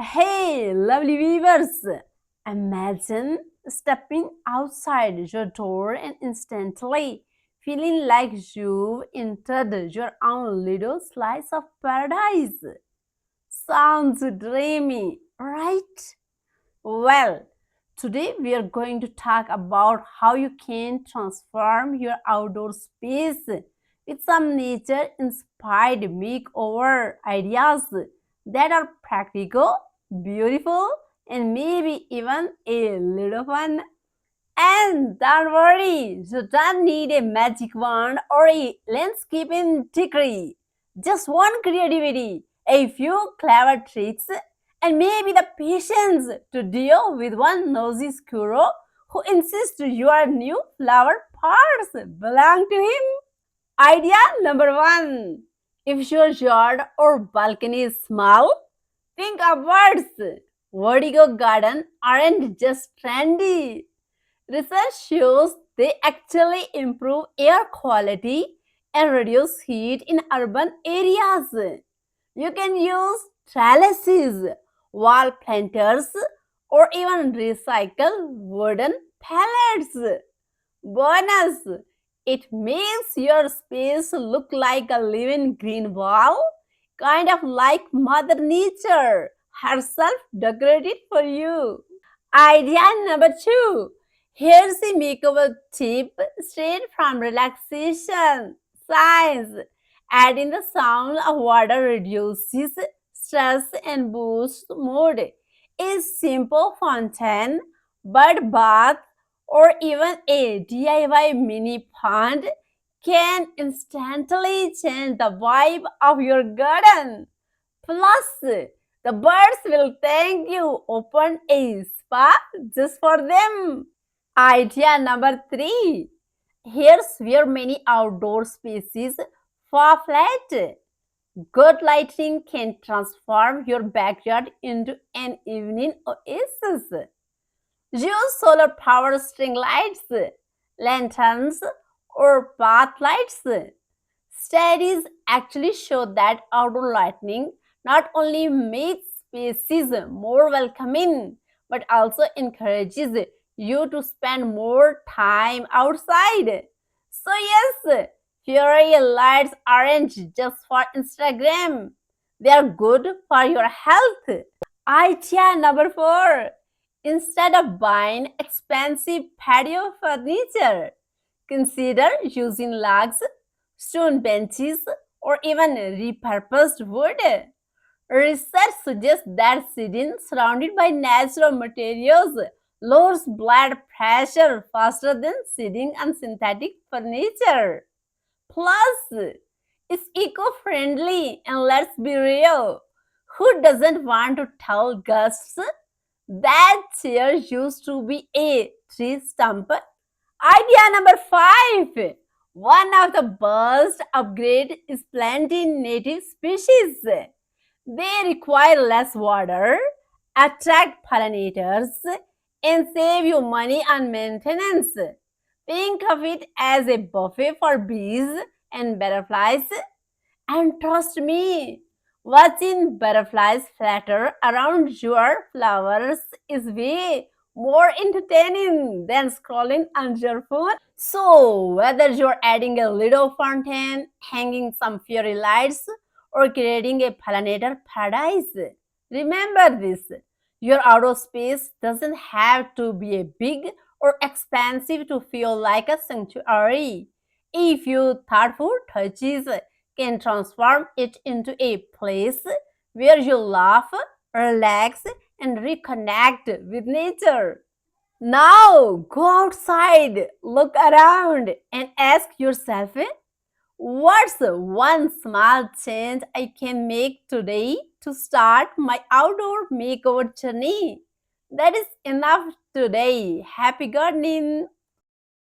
Hey, lovely viewers! Imagine stepping outside your door and instantly feeling like you've entered your own little slice of paradise. Sounds dreamy, right? Well, today we are going to talk about how you can transform your outdoor space with some nature inspired makeover ideas that are practical, beautiful, and maybe even a little fun. And don't worry, you don't need a magic wand or a landscaping degree. Just one creativity, a few clever tricks, and maybe the patience to deal with one nosy squirrel who insists your new flower pots belong to him. Idea number one. If your yard or balcony is small, think of birds. Vertigo garden aren't just trendy. Research shows they actually improve air quality and reduce heat in urban areas. You can use trellises, wall planters, or even recycle wooden pallets. Bonus! It makes your space look like a living green wall, kind of like Mother Nature herself decorated for you. Idea number two. Here's a makeover tip straight from relaxation science. Adding the sound of water reduces stress and boosts mood. A simple fountain, bird bath, or even a DIY mini pond can instantly change the vibe of your garden. Plus, the birds will thank you. Open a spa just for them. Idea number three. Here's where many outdoor spaces fall flat. Good lighting can transform your backyard into an evening oasis. Use solar power string lights, lanterns, or path lights. Studies actually show that outdoor lighting not only makes spaces more welcoming but also encourages you to spend more time outside. So, yes, fairy lights aren't just for Instagram, they are good for your health. Idea number four. Instead of buying expensive patio furniture, consider using logs, stone benches, or even repurposed wood. Research suggests that sitting surrounded by natural materials lowers blood pressure faster than sitting on synthetic furniture. Plus, it's eco-friendly and let's be real. Who doesn't want to tell guests that chair used to be a tree stump? Idea number five. One of the best upgrade is planting native species. They require less water, attract pollinators, and save you money on maintenance. Think of it as a buffet for bees and butterflies. And trust me, watching butterflies flutter around your flowers is way more entertaining than scrolling on your phone. So, whether you're adding a little fountain, hanging some fairy lights, or creating a pollinator paradise, remember this: your outdoor space doesn't have to be a big or expensive to feel like a sanctuary. A few thoughtful touches can transform it into a place where you laugh, relax, and reconnect with nature. Now go outside, look around, and ask yourself, what's one small change I can make today to start my outdoor makeover journey? That is enough today. Happy gardening!